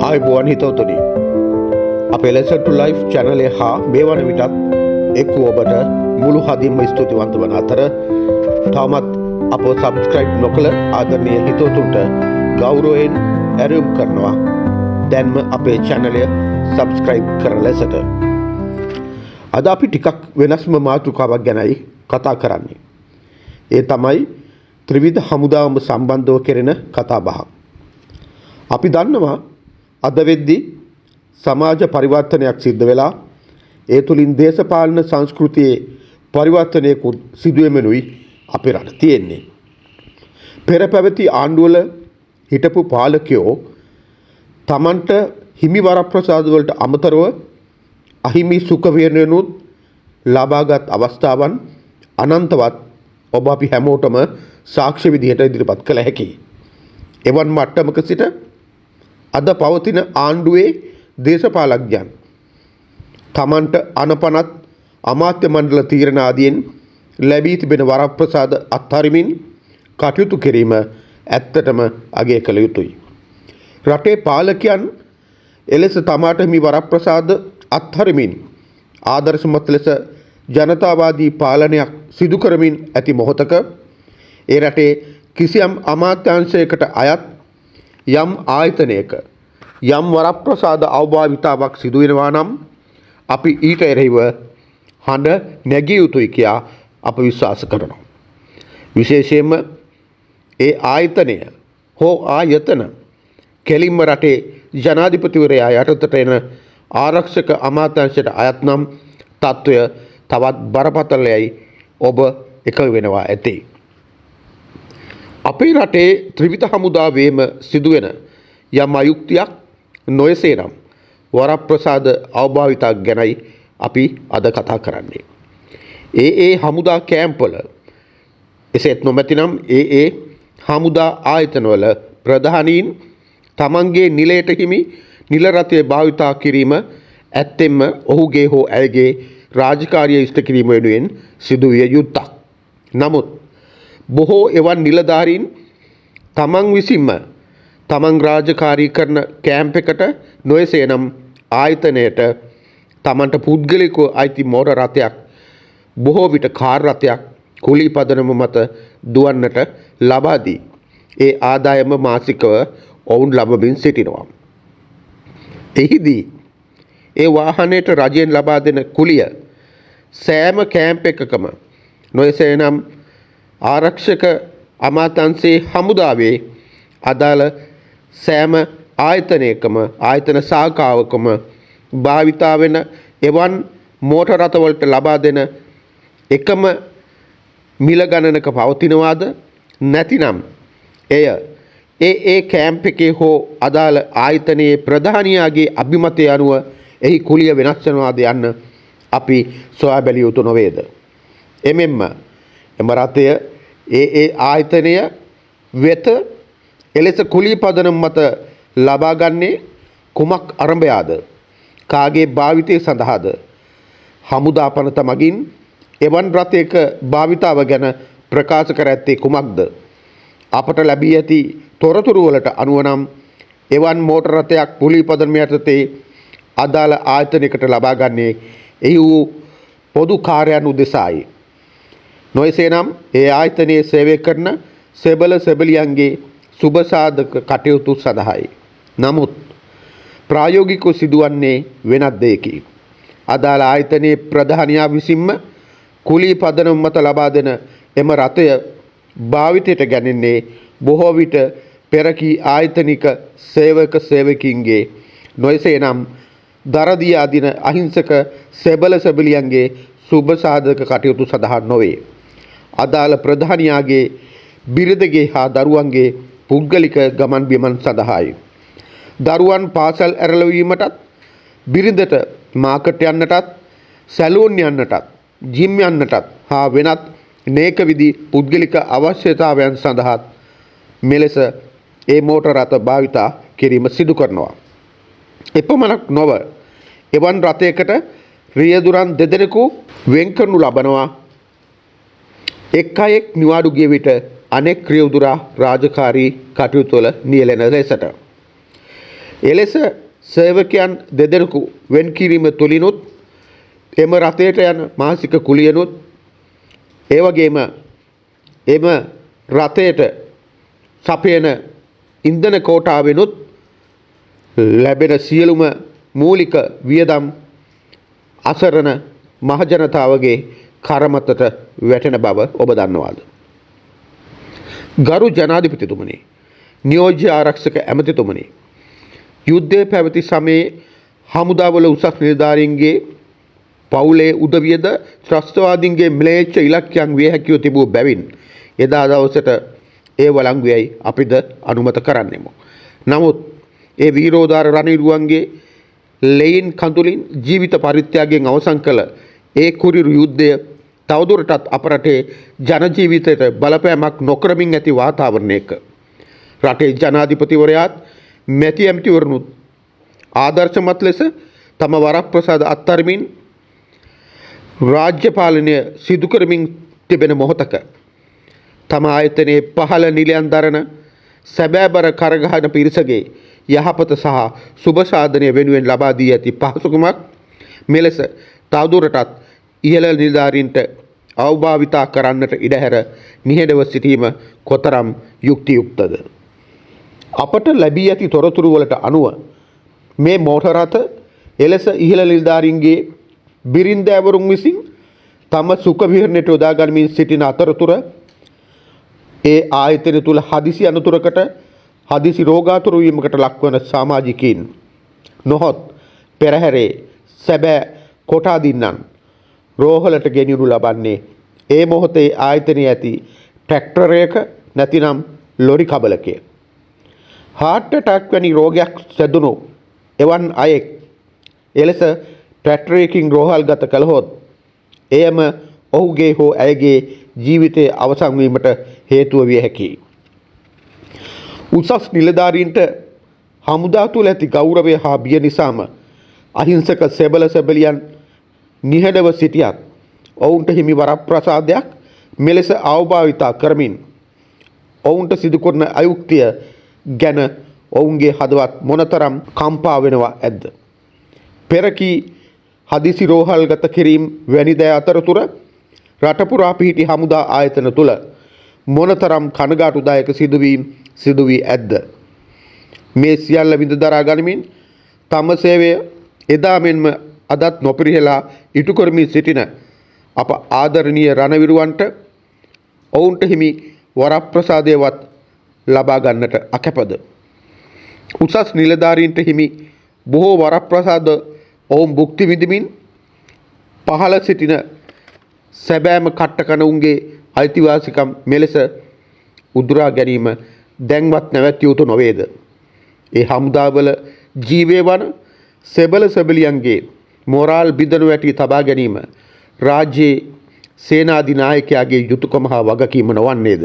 ආයුබෝවන් හිතවතුනි අපේ Lesson to Life channel එක හා මේ වන විටත් එක් ඔබට මුළු හදින්ම ස්තුතිවන්ත වන අතර තවමත් අපව subscribe නොකළ ආදරණීය හිතවතුන්ට ගෞරවයෙන් ඇරයුම් කරනවා දැන්ම අපේ channel එක subscribe කරන ලෙසට. අද අපි ටිකක් වෙනස්ම මාතෘකාවක් ගැනයි කතා කරන්නේ. ඒ තමයි ත්‍රිවිධ හමුදාවම සම්බන්ධව කෙරෙන කතා බහක්. අපි දන්නවා අද වෙද්දී සමාජ පරිවර්තනයක් සිද්ධ වෙලා ඒ තුලින් දේශපාලන සංස්කෘතියේ පරිවර්තනයක් සිදු වෙමිනුයි අපේ රට තියෙන්නේ. පෙර පැවති ආණ්ඩුවල හිටපු පාලකයෝ තමන්ට හිමි වරප්‍රසාද වලට අමතරව අහිමි සුඛ වේරණනුත් ලබාගත් අවස්ථාවන් අනන්තවත් ඔබ අපි හැමෝටම සාක්ෂි විදිහට ඉදිරිපත් කළ හැකියි. එවන් මට්ටමක සිට අද පවතින ආණ්ඩුවේ දේශපාලඥයන් තමන්ට අනපනත් අමාත්‍ය මණ්ඩල තීරණ ආදියෙන් ලැබී තිබෙන වරප්‍රසාද අත්හරිමින් කටයුතු කිරීම ඇත්තටම අගය කළ යුතුයි. රටේ පාලකයන් එලෙස තමාට මේ වරප්‍රසාද අත්හරිමින් ආදර්ශමත් ලෙස ජනතාවාදී පාලනයක් සිදු කරමින් ඇති මොහොතක ඒ රටේ කිසියම් අමාත්‍යාංශයකට අයත් යම් ආයතනයක යම් වරප්‍රසාද අවභාවිතාවක් සිදු වෙනවා නම් අපි ඊට එරෙහිව හඬ නැගිය යුතුයි කියා අප විශ්වාස කරනවා. විශේෂයෙන්ම ඒ ආයතනය හෝ ආයතන කෙලින්ම රටේ ජනාධිපතිවරයා යටතට එන ආරක්ෂක අමාත්‍යාංශයට අයත් නම් තත්ත්වය තවත් බරපතලයි ඔබ එකඟ වෙනවා ඇති. අපේ රටේ ත්‍රිවිධ හමුදාවේම සිදුවෙන යම් අයුක්තියක් නොයසේනම් වරප්‍රසාද අවභාවිතයක් ගැනයි අපි අද කතා කරන්නේ. ඒ හමුදා කැම්පවල එසේත් නොමැතිනම් ඒ හමුදා ආයතනවල ප්‍රධානීන් තමන්ගේ නිලයට හිමි නිල රථය භාවිතා කිරීම ඇත්තෙන්ම ඔහුගේ හෝ ඇයගේ රාජකාරිය ඉෂ්ට කිරීම වෙනුවෙන් සිදුවිය යුත්තක්. නමුත් බොහෝ එවන් නිලධාරීන් තමන් විසින්ම තමන් රාජකාරී කරන කැම්ප් එකට නොයසේනම් ආයතනයට තමන්ට පුද්ගලිකව අයිති මෝටර රථයක් බොහෝ විට කාර් රථයක් කුලී පදනම මත දුවන්නට ලබා දී ඒ ආදායම මාසිකව ඔවුන් ලබමින් සිටිනවා. එහිදී ඒ වාහනයට රජයෙන් ලබා දෙන කුලිය සෑම කැම්ප් එකකම නොයසේනම් ආරක්ෂක අමාත්‍යාංශයේ හමුදාවේ අදාළ සෑම ආයතනයකම ආයතන ශාඛාවකම භාවිතා වෙන එවන් මෝටර රථවලට ලබා දෙන එකම මිල ගණනක පවතිනවාද නැතිනම් එය ඒ කැම්ප් එකේ හෝ අදාළ ආයතනයේ ප්‍රධානියාගේ අභිමතය අනුව එහි කුලිය වෙනස් වෙනවාද යන්න අපි සොයා බැලිය යුතු නොවේද? එමෙන්ම එම රථය ඒ ආයතනය වෙත එලෙස කුලී පදනම මත ලබා ගන්නේ කුමක් අරඹයාද? කාගේ භාවිතය සඳහාද? හමුදා පනත මගින් එවන් රථයක භාවිතාව ගැන ප්‍රකාශ කර ඇත්තේ කුමක්ද? අපට ලැබී ඇති තොරතුරු වලට අනුව නම් එවන් මෝටර රථයක් කුලී පදනම යටතේ අදාළ ආයතනයකට ලබා ගන්නේ එහි වූ පොදු කාර්යයන් උදෙසායි. නොයසේනම් ඒ ආයතනයේ සේවය කරන සෙබළ සෙබළියන්ගේ සුබ සාධක කටයුතු සඳහායි. නමුත් ප්‍රායෝගිකව සිදුවන්නේ වෙනත් දෙයකි. අදාළ ආයතනයේ ප්‍රධානියා විසින්ම කුලී පදනම මත ලබා දෙන එම රථය භාවිතයට ගැනෙන්නේ බොහෝ විට පෙරකී ආයතනික සේවක සේවකින්ගේ නොයසේනම් දරදී ආදින අහිංසක සෙබළ සෙබළියන්ගේ සුබ සාධක කටයුතු සඳහා නොවේ. අදාළ ප්‍රධානියාගේ බිරිඳගේ හා දරුවන්ගේ පුද්ගලික ගමන් බිමන් සඳහායි. දරුවන් පාසල් ඇරලවීමටත් බිරිඳට මාකට් යන්නටත් සැලූන් යන්නටත් ජිම් යන්නටත් හා වෙනත් නේක විදි පුද්ගලික අවශ්‍යතාවයන් සඳහා මෙලෙස ඒ මෝටර රථ භාවිතා කිරීම සිදු කරනවා. එපමණක් නොව එවන් රථයකට රියදුරන් දෙදෙනෙකු වෙන් කරනු ලබනවා. එක් අයෙක් නිවාඩු ගිය විට අනෙක් රියදුරා රාජකාරී කටයුතු වල නියැලෙන ලෙසට එලෙස සේවකයන් දෙදෙනෙකු වෙන් කිරීම තුලිනුත් එම රථයට යන මාසික කුලියනුත් ඒ වගේම එම රථයට සපයන ඉන්ධන කෝටාවෙනුත් ලැබෙන සියලුම මූලික වියදම් අසරණ මහජනතාවගේ කරමතට වැටෙන බව ඔබ දන්නවාද? ගරු ජනාධිපතිතුමනි, නියෝජ්‍ය ආරක්ෂක ඇමතිතුමනි, යුද්ධය පැවති සමයේ හමුදාවල උසස් නිලධාරීන්ගේ පවුලේ උදවියද ත්‍රස්තවාදීන්ගේ ම්ලේච්ඡ ඉලක්කයන් විය හැකිව තිබූ බැවින් එදා දවසට ඒ වළංගුවයි අපිද අනුමත කරන්නෙමු. නමුත් ඒ වීරෝදාර රණවිරුවන්ගේ ලෙයින් කඳුලින් ජීවිත පරිත්‍යාගයෙන් අවසන් කළ ඒ කුරිරු යුද්ධය තවදුරටත් අප රටේ ජන ජීවිතයට බලපෑමක් නොකරමින් ඇති වාතාවරණයක රටේ ජනාධිපතිවරයාත් මැති ඇමතිවරුනුත් ආදර්ශමත් ලෙස තම වරප්‍රසාද අත්හරිමින් රාජ්‍ය පාලනය සිදු කරමින් තිබෙන මොහොතක තම ආයතනයේ පහළ නිලයන් දරන සැබෑබර කරගහන පිරිසගේ යහපත සහ සුබ සාධනය වෙනුවෙන් ලබා දී ඇති පහසුකමක් මෙලෙස තවදුරටත් ඉහළ නිලධාරීන්ට අවභාවිතා කරන්නට ඉඩහැර නිහඬව සිටීම කොතරම් යුක්තියුක්තද? අපට ලැබී ඇති තොරතුරු වලට අනුව මේ මෝටර රථ එලෙස ඉහළ නිලධාරීන්ගේ බිරින්දෑවරුන් විසින් තම සුඛ විහරණයට යොදා ගනිමින් සිටින අතරතුර ඒ ආයතන තුල හදිසි අනතුරකට හදිසි රෝගාතුර වීමකට ලක්වන සමාජිකයින් නොහොත් පෙරහැරේ සැබෑ කොටාදින්නන් රෝහලට ගෙනියනු ලබන්නේ ඒ මොහොතේ ආයතනයේ ඇති ට්‍රැක්ටරයක නැතිනම් ලොරි කබලකය. හાર્ට් ඇටැක් වැනි රෝගයක් සැදුණු එවන් අයෙක් එලෙස ට්‍රැක්ටරයකින් රෝහල්ගත කළහොත් එයම ඔහුගේ හෝ ඇයගේ ජීවිතයේ අවසන් වීමට හේතුව විය හැකියි. උසස් නිලධාරීන්ට හමුදා තුළ ඇති ගෞරවය හා බිය නිසාම අහිංසක සෙබළ සෙබළියන් නිහඬව සිටියත් ඔවුන්ට හිමි වරප්‍රසාදයක් මෙලෙස අවභාවිතා කරමින් ඔවුන්ට සිදු කරන අයුක්තිය ගැන ඔවුන්ගේ හදවත් මොනතරම් කම්පා වෙනවා ඇද්ද? පෙරකී හදිසි රෝහල්ගත කිරීම වැනි දෑ අතරතුර රට පුරා පිහිටි හමුදා ආයතන තුළ මොනතරම් කනගාටුදායක සිදුවීම් සිදු වී ඇද්ද? මේ සියල්ල විඳ දරා ගනිමින් තම සේවය එදා මෙන්ම අදත් නොපිරිහෙලා ඉටු කරමින් සිටින අප ආදරණීය රණවිරුවන්ට ඔවුන්ට හිමි වරප්‍රසාදයවත් ලබා ගන්නට අකැපද? උසස් නිලධාරීන්ට හිමි බොහෝ වරප්‍රසාද ඔවුන් භුක්ති විඳිමින් පහළ සිටින සැබෑම කට්ටකණුන්ගේ අයිතිවාසිකම් මෙලෙස උදුරා ගැනීම දැන්වත් නැවැත්විය යුතු නොවේද? ඒ හමුදාවල ජීවය වන සෙබළ සෙබළියන්ගේ මොරාල් බිඳනු වැටි තබා ගැනීම රාජ්‍යයේ සේනාධිනායකයාගේ යුතුයකම හා වගකීම නොවන්නේද?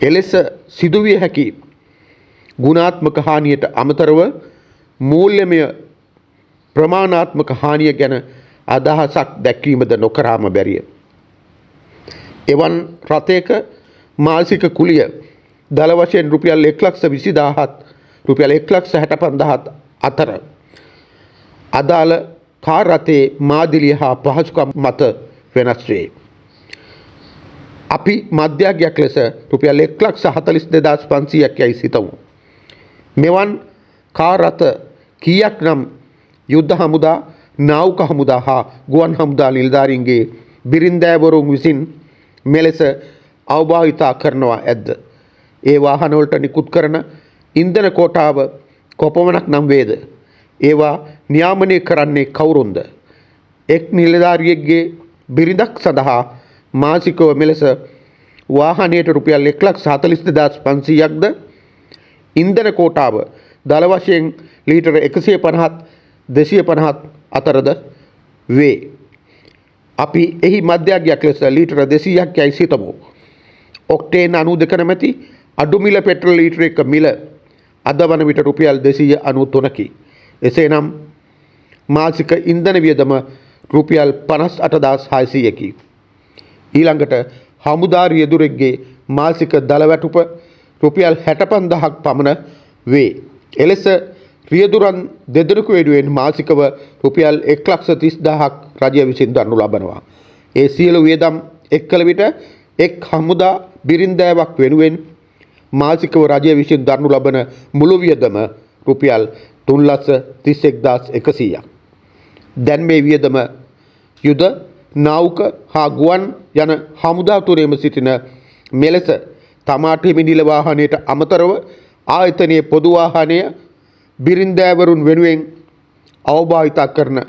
එලෙස සිදුවිය හැකි ගුණාත්මක හානියට අමතරව මූල්‍යමය ප්‍රමාණාත්මක හානිය ගැන අදහසක් දැක්වීමද නොකරාම බැරිය. එවන් රථයක මාසික කුලිය දල වශයෙන් රුපියල් 1,20,000ත් රුපියල් 1,65,000ත් අතර අදාළ කාර් රථයේ මාදිලිය හා පහසුකම් මත වෙනස් වේ. අපි මධ්‍යගයක් ලෙස රුපියල් 1,42,500ක් යයි සිතමු. මෙවන් කාර් රථ කීයක් නම් යුද්ධ හමුදා, නාවික හමුදා හා ගුවන් හමුදා නිලධාරීන්ගේ බිරින්දෑවරුන් විසින් මෙලෙස අවභාවිතා කරනවා ඇද්ද? ඒ වාහනවලට නිකුත් කරන ඉන්ධන කෝටාව කොපමණක් නම් වේද? ඒවා නියාමනය කරන්නේ කවුරුන්ද? එක් නිලධාරියෙක්ගේ බිරිඳක් සඳහා මාසිකව මෙලෙස වාහනයට රුපියල් 1,42,500ක්ද ඉන්ධන කෝටාව දල වශයෙන් ලීටර 150ත් 250ත් අතරද වේ. අපි එහි මධ්‍යගයක් ලෙස ලීටර 200ක් යයි සිතමු. ඔක්ටේන් 92 නැමැති අඩු මිල පෙට්‍රල් ලීටර එක මිල අද වන විට රුපියල් 293කි. එසේනම් මාසික ඉන්ධන වියදම රුපියල් 58,600කි. ඊළඟට හමුදා රියදුරෙක්ගේ මාසික දල වැටුප රුපියල් 65,000ක් පමණ වේ. එලෙස රියදුරන් දෙදෙනෙකු වෙනුවෙන් මාසිකව රුපියල් 1,30,000ක් රජය විසින් දරනු ලබනවා. ඒ සියලු වියදම් එක් කළ විට එක් හමුදා බිරින්දෑවක් වෙනුවෙන් මාසිකව රජය විසින් දරනු ලබන මුළු වියදම රුපියල් 3,31,100ක්. දැන් මේ වියදම යුද නාවක හා ගුවන් යන හමුදා තුනේම සිටින මෙලෙස තමාට හිමි නිල වාහනයට අමතරව ආයතනයේ පොදු වාහනය බිරින්දෑවරුන් වෙනුවෙන් අවභාවිතා කරන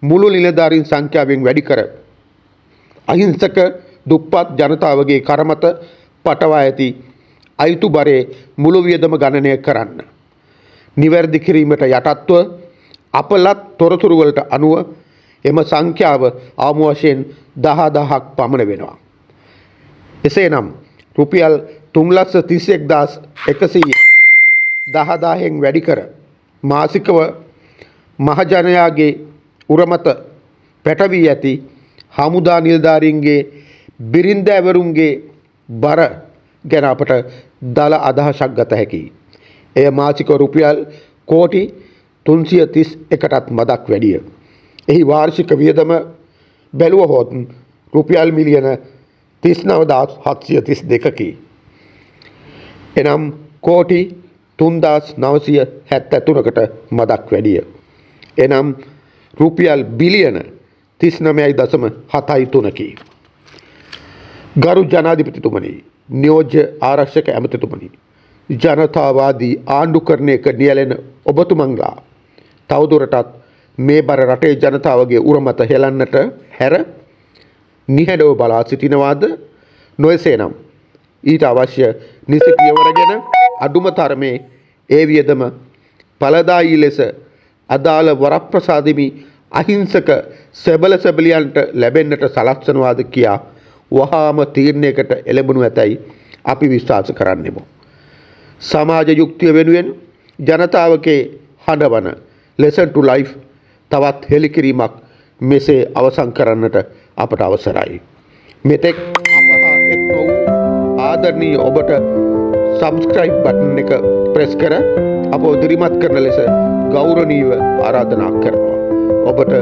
මුළු නිලධාරීන් සංඛ්‍යාවෙන් වැඩි කර අහිංසක දුප්පත් ජනතාවගේ කරමත පටවා ඇති අයිතු බරේ මුළු වියදම ගණනය කරන්න. නිවැරදි කිරීමට යටත්ව අපලත් තොරතුරු වලට අනුව එම සංඛ්‍යාව අවම වශයෙන් 10,000ක් පමණ වෙනවා. එසේනම් රුපියල් 3,31,100 10,000න් වැඩි කර මාසිකව මහජනයාගේ උරමත පැටවී ඇති හමුදා නිලධාරීන්ගේ බිරින්දෑවරුන්ගේ බර ගැන අපට දල අදහසක් ගත හැකියි. එය මාසික රුපියල් කෝටි 331ටත් මදක් වැඩිය. එහි වාර්ෂික වියදම බැලුවහොත් රුපියල් මිලියන 39,732කි. එනම් කෝටි 3,973කට මදක් වැඩිය. එනම් රුපියල් බිලියන 39.73කි. ගරු ජනාධිපතිතුමනි, නියෝජ්‍ය ආරක්ෂක ඇමතිතුමනි, ජනතාවාදී ආණ්ඩුකරණයක නියැලෙන ඔබතුමන්ලා තවදුරටත් මේ බර රටේ ජනතාවගේ උරමත හෙලන්නට හැර නිහඬව බලා සිටිනවාද? නොයසේනම් ඊට අවශ්‍ය නිසි පියවරගෙන අඩුම තරමේ ඒ වියදම ඵලදායී ලෙස අදාළ වරප්‍රසාදිමි අහිංසක සෙබළ සෙබළියන්ට ලැබෙන්නට සලස්වනවාද කියා වහාම තීරණයකට එළඹුණු ඇතැයි අපි විශ්වාස කරන්නෙමු. සමාජ යුක්තිය වෙනුවෙන් ජනතාවගේ හඬවන Listen to Life තවත් හෙළිකිරීමක් මෙසේ අවසන් කරන්නට අපට අවසරයි. මෙතෙක් අප හා එක් වූ ආදරණීය ඔබට subscribe button එක press කර අපව දිරිමත් කරන ලෙස ගෞරවනීයව ආරාධනා කරනවා. ඔබට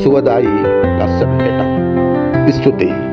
සුවදායී ලස්සන හෙටක්. ස්තුතියි.